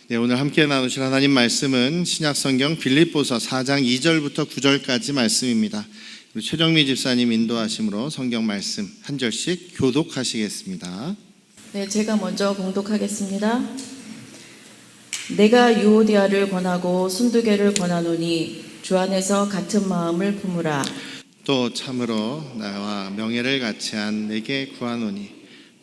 네, 오늘 함께 나누실 하나님 말씀은 신약성경 빌립보서 4장 2절부터 9절까지 말씀입니다. 우리 최정미 집사님 인도하심으로 성경 말씀 한 절씩 교독하시겠습니다. 네, 제가 먼저 봉독하겠습니다. 내가 유오디아를 권하고 순두개를 권하노니 주 안에서 같은 마음을 품으라. 또 참으로 나와 명예를 같이한 내게 구하노니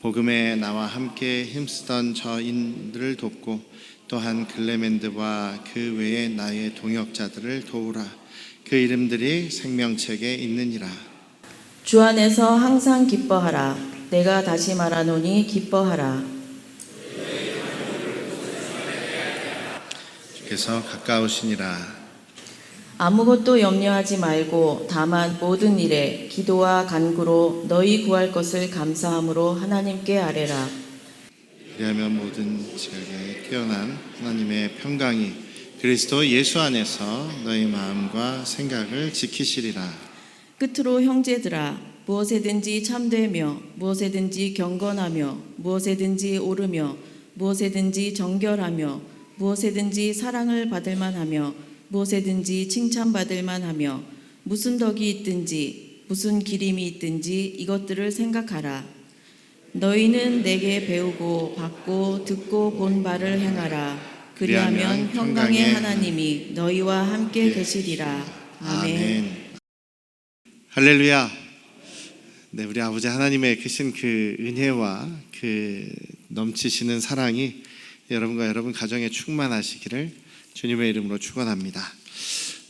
복음에 나와 함께 힘쓰던 저인들을 돕고 또한 글레멘드와 그 외에 나의 동역자들을 도우라. 그 이름들이 생명책에 있느니라. 주 안에서 항상 기뻐하라. 내가 다시 말하노니 기뻐하라. 주께서 가까우시니라. 아무것도 염려하지 말고 다만 모든 일에 기도와 간구로 너희 구할 것을 감사함으로 하나님께 아뢰라. 그리하면 모든 지각에 뛰어난 하나님의 평강이 그리스도 예수 안에서 너희 마음과 생각을 지키시리라. 끝으로 형제들아, 무엇에든지 참되며 무엇에든지 경건하며 무엇에든지 옳으며 무엇에든지 정결하며 무엇에든지 사랑을 받을 만하며 무엇에든지 칭찬받을 만하며 무슨 덕이 있든지 무슨 기림이 있든지 이것들을 생각하라. 너희는 내게 배우고 받고 듣고 본 바를 행하라. 그리하면 평강의 하나님이 너희와 함께 계시리라. 아멘. 할렐루야. 네, 우리 아버지 하나님의 크신 그 은혜와 그 넘치시는 사랑이 여러분과 여러분 가정에 충만하시기를 주님의 이름으로 축원합니다.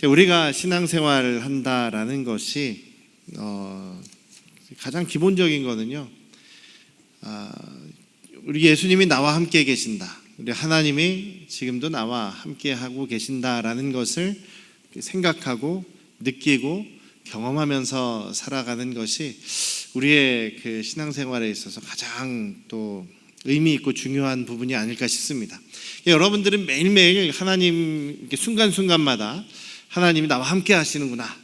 우리가 신앙생활을 한다라는 것이 가장 기본적인 거는요, 우리 예수님이 나와 함께 계신다, 우리 하나님이 지금도 나와 함께 하고 계신다라는 것을 생각하고 느끼고 경험하면서 살아가는 것이 우리의 그 신앙생활에 있어서 가장 또 의미 있고 중요한 부분이 아닐까 싶습니다. 여러분들은 매일매일 하나님 순간순간마다 하나님이 나와 함께 하시는구나,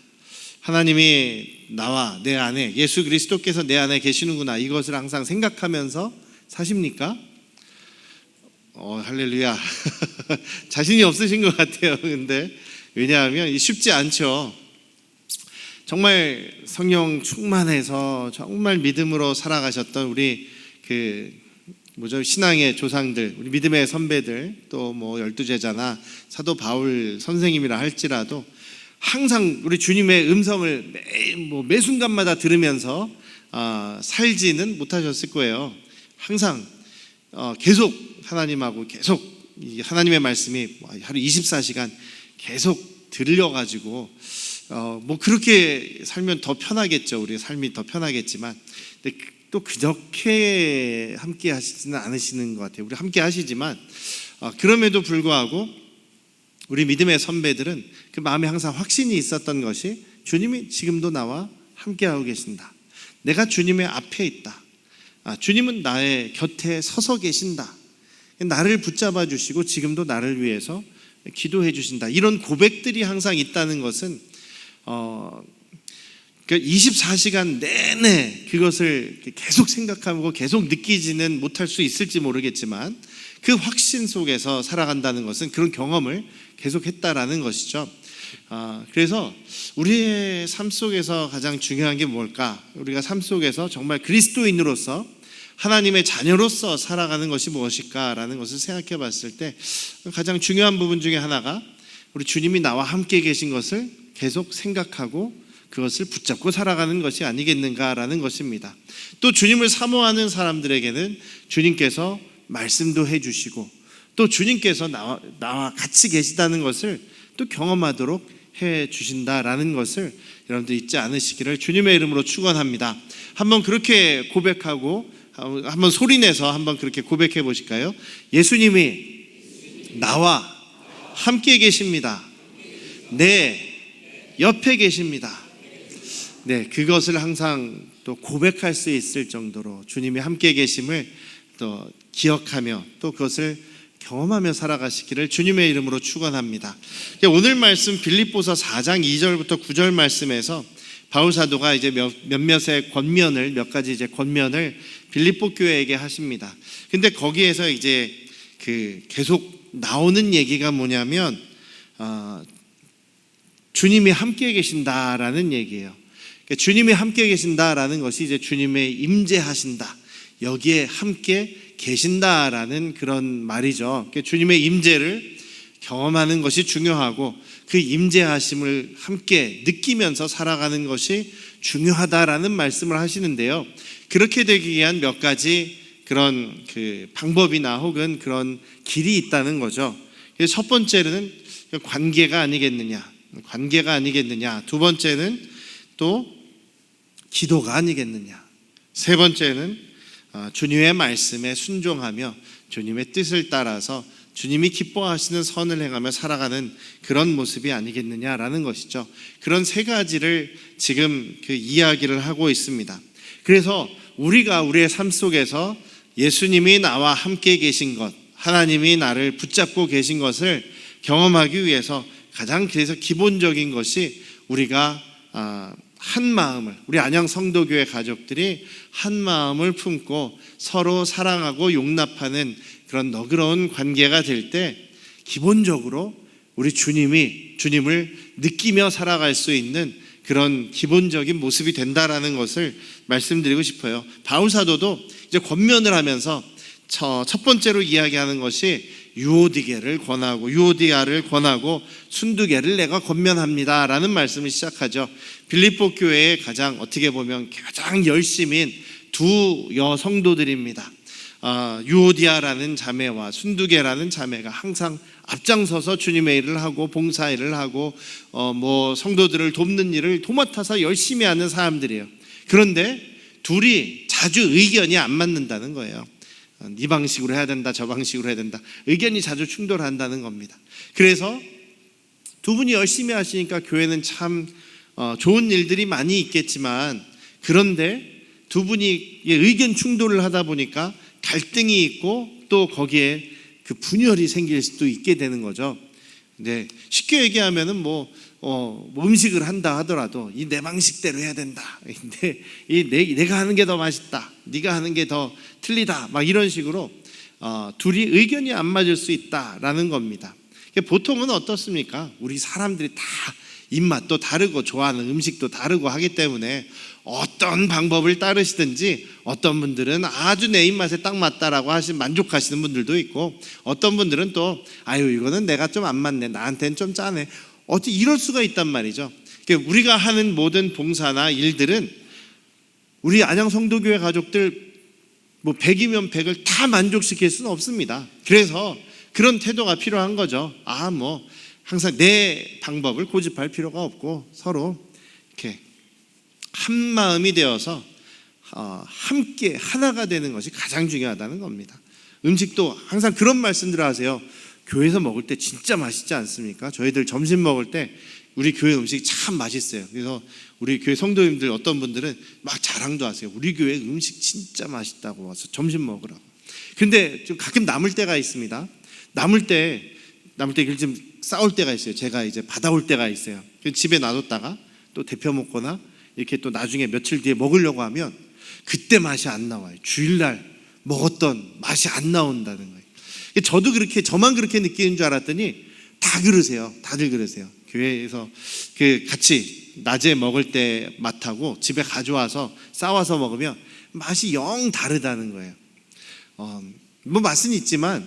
하나님이 나와 내 안에, 예수 그리스도께서 내 안에 계시는구나, 이것을 항상 생각하면서 사십니까? 할렐루야. 자신이 없으신 것 같아요. 근데 왜냐하면 쉽지 않죠. 정말 성령 충만해서 정말 믿음으로 살아가셨던 우리 신앙의 조상들, 우리 믿음의 선배들, 또 뭐 12제자나 사도 바울 선생님이라 할지라도 항상 우리 주님의 음성을 매 순간마다 들으면서 살지는 못하셨을 거예요. 항상 계속 하나님하고 계속 하나님의 말씀이 하루 24시간 계속 들려가지고 그렇게 살면 더 편하겠죠. 우리 삶이 더 편하겠지만, 근데 또 그렇게 함께 하시지는 않으시는 것 같아요. 우리 함께 하시지만 그럼에도 불구하고 우리 믿음의 선배들은 그 마음에 항상 확신이 있었던 것이 주님이 지금도 나와 함께하고 계신다. 내가 주님의 앞에 있다. 주님은 나의 곁에 서서 계신다. 나를 붙잡아 주시고 지금도 나를 위해서 기도해 주신다. 이런 고백들이 항상 있다는 것은 24시간 내내 그것을 계속 생각하고 계속 느끼지는 못할 수 있을지 모르겠지만 그 확신 속에서 살아간다는 것은 그런 경험을 계속했다라는 것이죠. 그래서 우리의 삶 속에서 가장 중요한 게 뭘까? 우리가 삶 속에서 정말 그리스도인으로서 하나님의 자녀로서 살아가는 것이 무엇일까라는 것을 생각해 봤을 때 가장 중요한 부분 중에 하나가 우리 주님이 나와 함께 계신 것을 계속 생각하고 그것을 붙잡고 살아가는 것이 아니겠는가라는 것입니다. 또 주님을 사모하는 사람들에게는 주님께서 말씀도 해주시고 또 주님께서 나와 같이 계시다는 것을 또 경험하도록 해주신다라는 것을 여러분들 잊지 않으시기를 주님의 이름으로 축원합니다. 한번 그렇게 고백하고 한번 소리내서 한번 그렇게 고백해 보실까요? 예수님이 나와 함께 계십니다. 내 옆에 계십니다. 네, 그것을 항상 또 고백할 수 있을 정도로 주님이 함께 계심을 또 기억하며 또 그것을 경험하며 살아가시기를 주님의 이름으로 축원합니다. 오늘 말씀 빌립보서 4장 2절부터 9절 말씀에서 바울 사도가 이제 몇몇의 권면을, 몇 가지 이제 권면을 빌립보 교회에게 하십니다. 근데 거기에서 이제 계속 나오는 얘기가 뭐냐면 주님이 함께 계신다라는 얘기예요. 그러니까 주님이 함께 계신다라는 것이 이제 주님의 임재하신다, 여기에 함께 계신다라는 그런 말이죠. 그러니까 주님의 임재를 경험하는 것이 중요하고 그 임재하심을 함께 느끼면서 살아가는 것이 중요하다라는 말씀을 하시는데요. 그렇게 되기 위한 몇 가지 그런 그 방법이나 혹은 그런 길이 있다는 거죠. 그래서 첫 번째는 관계가 아니겠느냐. 두 번째는 또 기도가 아니겠느냐. 세 번째는 주님의 말씀에 순종하며 주님의 뜻을 따라서 주님이 기뻐하시는 선을 행하며 살아가는 그런 모습이 아니겠느냐라는 것이죠. 그런 세 가지를 지금 그 이야기를 하고 있습니다. 그래서 우리가 우리의 삶 속에서 예수님이 나와 함께 계신 것, 하나님이 나를 붙잡고 계신 것을 경험하기 위해서 가장 그래서 기본적인 것이 우리가 한 마음을, 우리 안양 성도교회 가족들이 한 마음을 품고 서로 사랑하고 용납하는 그런 너그러운 관계가 될 때 기본적으로 우리 주님을 느끼며 살아갈 수 있는 그런 기본적인 모습이 된다라는 것을 말씀드리고 싶어요. 바울 사도도 이제 권면을 하면서 첫 번째로 이야기하는 것이 유오디아를 권하고 순두계를 내가 권면합니다라는 말씀을 시작하죠. 빌립보 교회의 가장 어떻게 보면 가장 열심인 두 여성도들입니다. 유오디아라는 자매와 순두계라는 자매가 항상 앞장서서 주님의 일을 하고 봉사일을 하고 성도들을 돕는 일을 도맡아서 열심히 하는 사람들이에요. 그런데 둘이 자주 의견이 안 맞는다는 거예요. 이 방식으로 해야 된다, 저 방식으로 해야 된다. 의견이 자주 충돌한다는 겁니다. 그래서 두 분이 열심히 하시니까 교회는 참 좋은 일들이 많이 있겠지만, 그런데 두 분이 의견 충돌을 하다 보니까 갈등이 있고 또 거기에 그 분열이 생길 수도 있게 되는 거죠. 근데 쉽게 얘기하면은 음식을 한다 하더라도 이 내 방식대로 해야 된다. 근데 내가 하는 게 더 맛있다, 네가 하는 게 더 틀리다, 막 이런 식으로 둘이 의견이 안 맞을 수 있다라는 겁니다. 보통은 어떻습니까? 우리 사람들이 다 입맛도 다르고 좋아하는 음식도 다르고 하기 때문에 어떤 방법을 따르시든지 어떤 분들은 아주 내 입맛에 딱 맞다라고 만족하시는 분들도 있고, 어떤 분들은 또 이거는 내가 좀 안 맞네, 나한테는 좀 짜네, 어찌 이럴 수가 있단 말이죠. 우리가 하는 모든 봉사나 일들은 우리 안양 성도교회 가족들 100이면 100을 다 만족시킬 수는 없습니다. 그래서 그런 태도가 필요한 거죠. 항상 내 방법을 고집할 필요가 없고 서로 이렇게 한 마음이 되어서 함께 하나가 되는 것이 가장 중요하다는 겁니다. 음식도 항상 그런 말씀들을 하세요. 교회에서 먹을 때 진짜 맛있지 않습니까? 저희들 점심 먹을 때 우리 교회 음식이 참 맛있어요. 그래서 우리 교회 성도님들 어떤 분들은 막 자랑도 하세요. 우리 교회 음식 진짜 맛있다고 와서 점심 먹으라고. 근데 좀 가끔 남을 때가 있습니다. 남을 때 좀 싸울 때가 있어요. 제가 이제 받아올 때가 있어요. 집에 놔뒀다가 또 데펴 먹거나 이렇게 또 나중에 며칠 뒤에 먹으려고 하면 그때 맛이 안 나와요. 주일날 먹었던 맛이 안 나온다는 거예요. 저만 그렇게 느끼는 줄 알았더니 다들 그러세요. 교회에서 같이 낮에 먹을 때 맛하고 집에 가져와서 싸와서 먹으면 맛이 영 다르다는 거예요. 맛은 있지만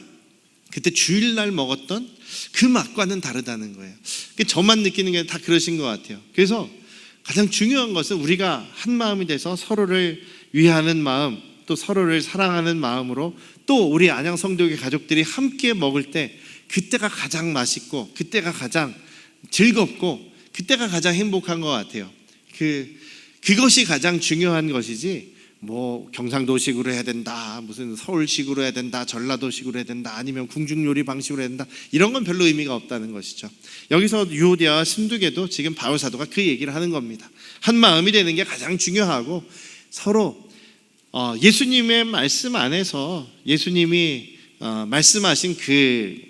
그때 주일날 먹었던 그 맛과는 다르다는 거예요. 저만 느끼는 게 다 그러신 것 같아요. 그래서 가장 중요한 것은 우리가 한 마음이 돼서 서로를 위하는 마음, 또 서로를 사랑하는 마음으로 또 우리 안양 성도교회 가족들이 함께 먹을 때 그때가 가장 맛있고 그때가 가장 즐겁고 그때가 가장 행복한 것 같아요. 그것이 가장 중요한 것이지 경상도식으로 해야 된다, 무슨 서울식으로 해야 된다, 전라도식으로 해야 된다, 아니면 궁중요리 방식으로 해야 된다, 이런 건 별로 의미가 없다는 것이죠. 여기서 유오디아와 순두계도 지금 바울 사도가 그 얘기를 하는 겁니다. 한 마음이 되는 게 가장 중요하고 서로 예수님의 말씀 안에서, 예수님이 말씀하신 그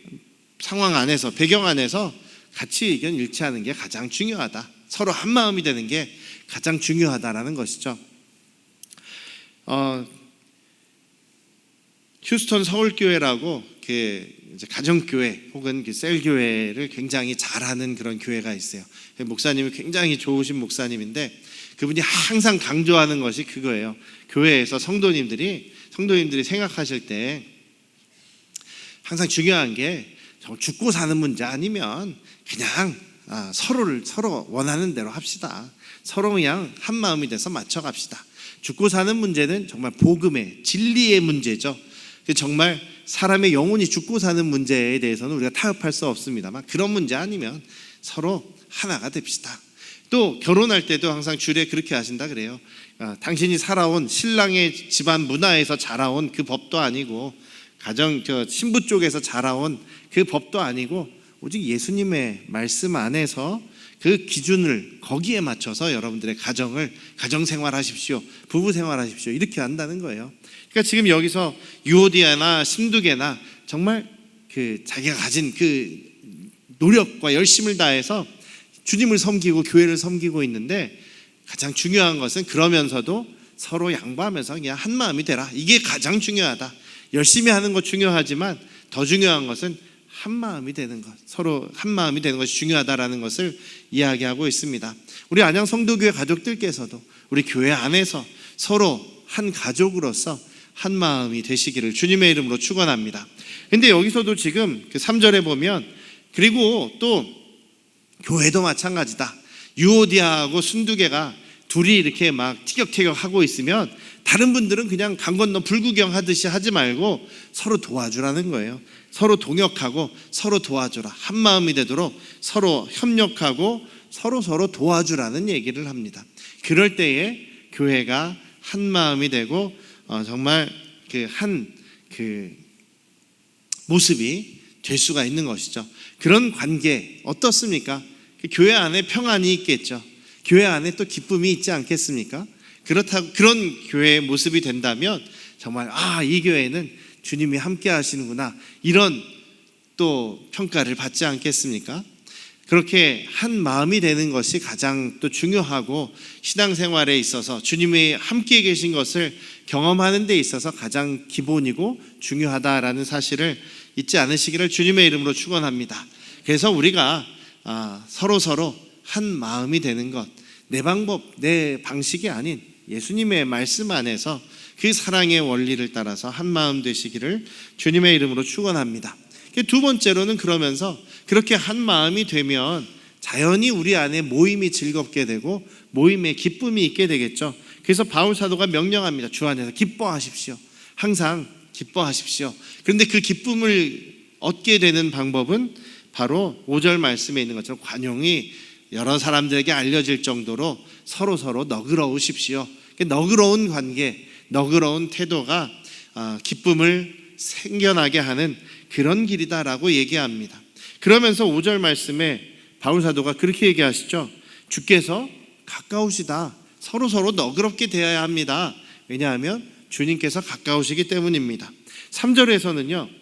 상황 안에서, 배경 안에서 같이 의견 일치하는 게 가장 중요하다, 서로 한 마음이 되는 게 가장 중요하다라는 것이죠. 휴스턴 서울교회라고 이제 가정교회 혹은 그 셀교회를 굉장히 잘하는 그런 교회가 있어요. 목사님이 굉장히 좋으신 목사님인데 그분이 항상 강조하는 것이 그거예요. 교회에서 성도님들이 생각하실 때 항상 중요한 게 죽고 사는 문제 아니면 그냥 서로 원하는 대로 합시다. 서로 그냥 한 마음이 돼서 맞춰갑시다. 죽고 사는 문제는 정말 복음의 진리의 문제죠. 정말 사람의 영혼이 죽고 사는 문제에 대해서는 우리가 타협할 수 없습니다만 그런 문제 아니면 서로 하나가 됩시다. 또 결혼할 때도 항상 주례 그렇게 하신다 그래요. 당신이 살아온 신랑의 집안 문화에서 자라온 그 법도 아니고 신부 쪽에서 자라온 그 법도 아니고 오직 예수님의 말씀 안에서 그 기준을 거기에 맞춰서 여러분들의 가정생활 하십시오. 부부생활 하십시오. 이렇게 한다는 거예요. 그러니까 지금 여기서 유오디아나 신두게나 정말 자기가 가진 그 노력과 열심을 다해서 주님을 섬기고 교회를 섬기고 있는데 가장 중요한 것은 그러면서도 서로 양보하면서 그냥 한 마음이 되라. 이게 가장 중요하다. 열심히 하는 것 중요하지만 더 중요한 것은 한 마음이 되는 것, 서로 한 마음이 되는 것이 중요하다라는 것을 이야기하고 있습니다. 우리 안양 성도교회 가족들께서도 우리 교회 안에서 서로 한 가족으로서 한 마음이 되시기를 주님의 이름으로 축원합니다. 근데 여기서도 지금 그 3절에 보면 그리고 또 교회도 마찬가지다. 유오디아하고 순두개가 둘이 이렇게 막 티격태격 하고 있으면 다른 분들은 그냥 강 건너 불구경 하듯이 하지 말고 서로 도와주라는 거예요. 서로 동역하고 서로 도와주라. 한 마음이 되도록 서로 협력하고 서로 도와주라는 얘기를 합니다. 그럴 때에 교회가 한 마음이 되고 정말 그 모습이 될 수가 있는 것이죠. 그런 관계 어떻습니까? 교회 안에 평안이 있겠죠. 교회 안에 또 기쁨이 있지 않겠습니까? 그렇다고 그런 교회의 모습이 된다면 정말 이 교회는 주님이 함께 하시는구나 이런 또 평가를 받지 않겠습니까? 그렇게 한 마음이 되는 것이 가장 또 중요하고 신앙생활에 있어서 주님이 함께 계신 것을 경험하는 데 있어서 가장 기본이고 중요하다라는 사실을 잊지 않으시기를 주님의 이름으로 축원합니다. 그래서 우리가 서로 한 마음이 되는 것, 내 방법, 내 방식이 아닌 예수님의 말씀 안에서 그 사랑의 원리를 따라서 한 마음 되시기를 주님의 이름으로 축원합니다. 두 번째로는 그러면서 그렇게 한 마음이 되면 자연히 우리 안에 모임이 즐겁게 되고 모임에 기쁨이 있게 되겠죠. 그래서 바울 사도가 명령합니다. 주 안에서 기뻐하십시오. 항상 기뻐하십시오. 그런데 그 기쁨을 얻게 되는 방법은 바로 5절 말씀에 있는 것처럼 관용이 여러 사람들에게 알려질 정도로 서로 너그러우십시오. 너그러운 관계, 너그러운 태도가 기쁨을 생겨나게 하는 그런 길이다라고 얘기합니다. 그러면서 5절 말씀에 바울 사도가 그렇게 얘기하시죠. 주께서 가까우시다. 서로 너그럽게 대해야 합니다. 왜냐하면 주님께서 가까우시기 때문입니다. 3절에서는요.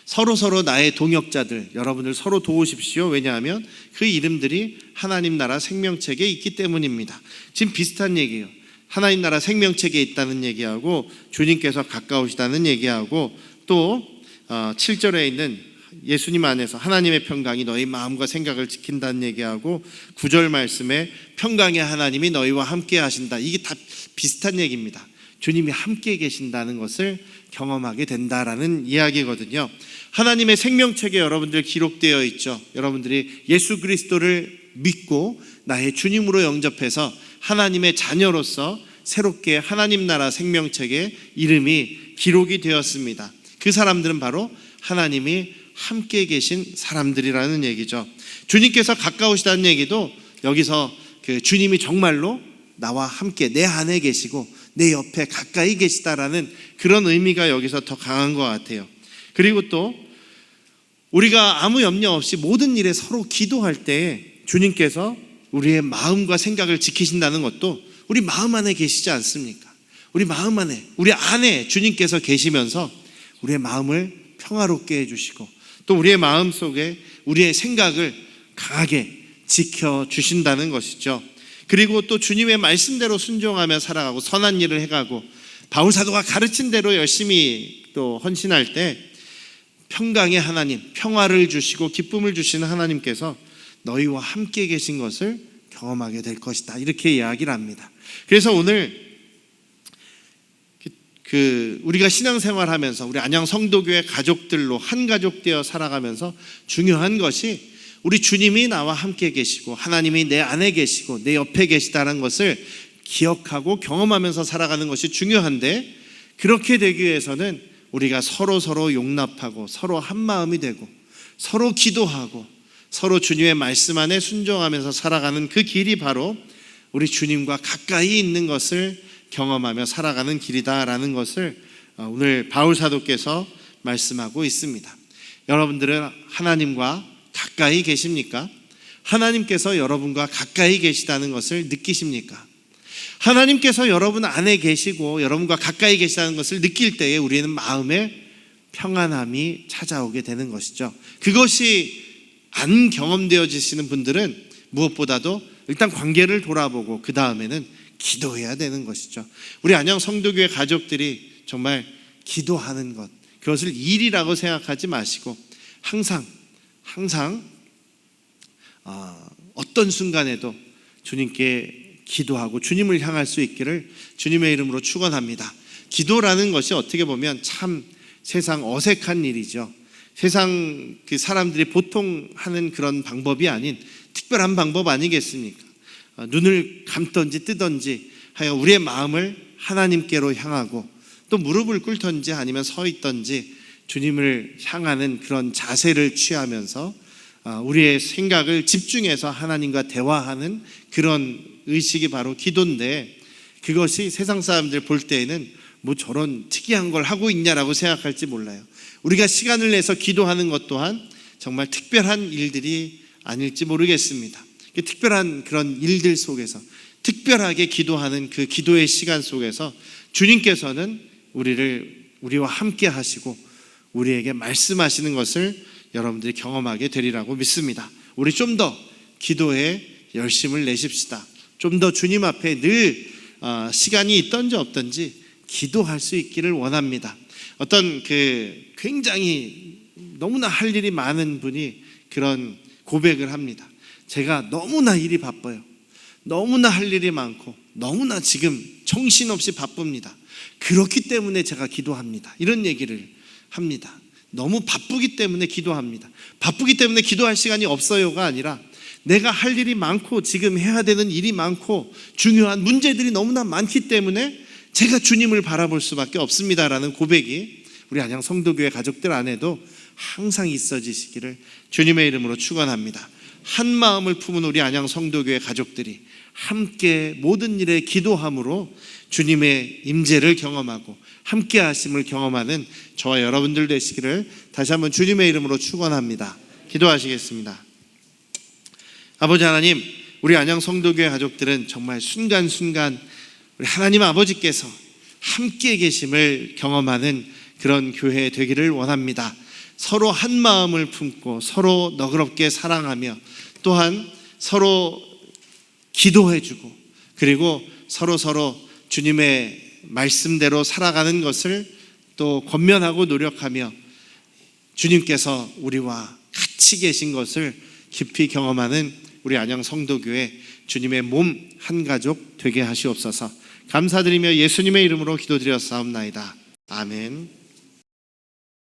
서로 나의 동역자들 여러분들 서로 도우십시오. 왜냐하면 그 이름들이 하나님 나라 생명책에 있기 때문입니다. 지금 비슷한 얘기예요. 하나님 나라 생명책에 있다는 얘기하고 주님께서 가까우시다는 얘기하고 또 7절에 있는 예수님 안에서 하나님의 평강이 너희 마음과 생각을 지킨다는 얘기하고 9절 말씀에 평강의 하나님이 너희와 함께 하신다. 이게 다 비슷한 얘기입니다. 주님이 함께 계신다는 것을 경험하게 된다라는 이야기거든요. 하나님의 생명책에 여러분들 기록되어 있죠. 여러분들이 예수 그리스도를 믿고 나의 주님으로 영접해서 하나님의 자녀로서 새롭게 하나님 나라 생명책에 이름이 기록이 되었습니다. 그 사람들은 바로 하나님이 함께 계신 사람들이라는 얘기죠. 주님께서 가까우시다는 얘기도 여기서 그 주님이 정말로 나와 함께 내 안에 계시고 내 옆에 가까이 계시다라는 그런 의미가 여기서 더 강한 것 같아요. 그리고 또 우리가 아무 염려 없이 모든 일에 서로 기도할 때 주님께서 우리의 마음과 생각을 지키신다는 것도 우리 마음 안에 계시지 않습니까? 우리 마음 안에, 우리 안에 주님께서 계시면서 우리의 마음을 평화롭게 해주시고 또 우리의 마음 속에 우리의 생각을 강하게 지켜주신다는 것이죠. 그리고 또 주님의 말씀대로 순종하며 살아가고 선한 일을 해가고 바울 사도가 가르친 대로 열심히 또 헌신할 때 평강의 하나님, 평화를 주시고 기쁨을 주시는 하나님께서 너희와 함께 계신 것을 경험하게 될 것이다, 이렇게 이야기를 합니다. 그래서 오늘 우리가 신앙생활하면서 우리 안양 성도교회 가족들로 한 가족 되어 살아가면서 중요한 것이 우리 주님이 나와 함께 계시고 하나님이 내 안에 계시고 내 옆에 계시다는 것을 기억하고 경험하면서 살아가는 것이 중요한데, 그렇게 되기 위해서는 우리가 서로 용납하고 서로 한 마음이 되고 서로 기도하고 서로 주님의 말씀 안에 순종하면서 살아가는 그 길이 바로 우리 주님과 가까이 있는 것을 경험하며 살아가는 길이다라는 것을 오늘 바울 사도께서 말씀하고 있습니다. 여러분들은 하나님과 가까이 계십니까? 하나님께서 여러분과 가까이 계시다는 것을 느끼십니까? 하나님께서 여러분 안에 계시고 여러분과 가까이 계시다는 것을 느낄 때에 우리는 마음에 평안함이 찾아오게 되는 것이죠. 그것이 안 경험되어지시는 분들은 무엇보다도 일단 관계를 돌아보고 그 다음에는 기도해야 되는 것이죠. 우리 안양 성도교회 가족들이 정말 기도하는 것, 그것을 일이라고 생각하지 마시고 항상 어떤 순간에도 주님께 기도하고 주님을 향할 수 있기를 주님의 이름으로 축원합니다. 기도라는 것이 어떻게 보면 참 세상 어색한 일이죠. 세상 그 사람들이 보통 하는 그런 방법이 아닌 특별한 방법 아니겠습니까? 눈을 감든지 뜨든지 하여 우리의 마음을 하나님께로 향하고 또 무릎을 꿇든지 아니면 서 있든지 주님을 향하는 그런 자세를 취하면서 우리의 생각을 집중해서 하나님과 대화하는 그런 의식이 바로 기도인데, 그것이 세상 사람들 볼 때에는 뭐 저런 특이한 걸 하고 있냐라고 생각할지 몰라요. 우리가 시간을 내서 기도하는 것 또한 정말 특별한 일들이 아닐지 모르겠습니다. 특별한 그런 일들 속에서 특별하게 기도하는 그 기도의 시간 속에서 주님께서는 우리와 함께 하시고 우리에게 말씀하시는 것을 여러분들이 경험하게 되리라고 믿습니다. 우리 좀 더 기도에 열심을 내십시다. 좀 더 주님 앞에 늘 시간이 있든지 없든지 기도할 수 있기를 원합니다. 어떤 굉장히 너무나 할 일이 많은 분이 그런 고백을 합니다. 제가 너무나 일이 바빠요. 너무나 할 일이 많고 너무나 지금 정신없이 바쁩니다. 그렇기 때문에 제가 기도합니다. 이런 얘기를 합니다. 너무 바쁘기 때문에 기도합니다. 바쁘기 때문에 기도할 시간이 없어요가 아니라 내가 할 일이 많고 지금 해야 되는 일이 많고 중요한 문제들이 너무나 많기 때문에 제가 주님을 바라볼 수밖에 없습니다라는 고백이 우리 안양 성도교회 가족들 안에도 항상 있어지시기를 주님의 이름으로 축원합니다. 한 마음을 품은 우리 안양 성도교회 가족들이 함께 모든 일에 기도함으로 주님의 임재를 경험하고 함께 하심을 경험하는 저와 여러분들 되시기를 다시 한번 주님의 이름으로 축원합니다. 기도하시겠습니다. 아버지 하나님, 우리 안양 성도교회 가족들은 정말 순간순간 우리 하나님 아버지께서 함께 계심을 경험하는 그런 교회 되기를 원합니다. 서로 한 마음을 품고 서로 너그럽게 사랑하며 또한 서로 기도해주고 그리고 서로 주님의 말씀대로 살아가는 것을 또 권면하고 노력하며 주님께서 우리와 같이 계신 것을 깊이 경험하는 우리 안양 성도교회 주님의 몸 한 가족 되게 하시옵소서. 감사드리며 예수님의 이름으로 기도드렸사옵나이다. 아멘.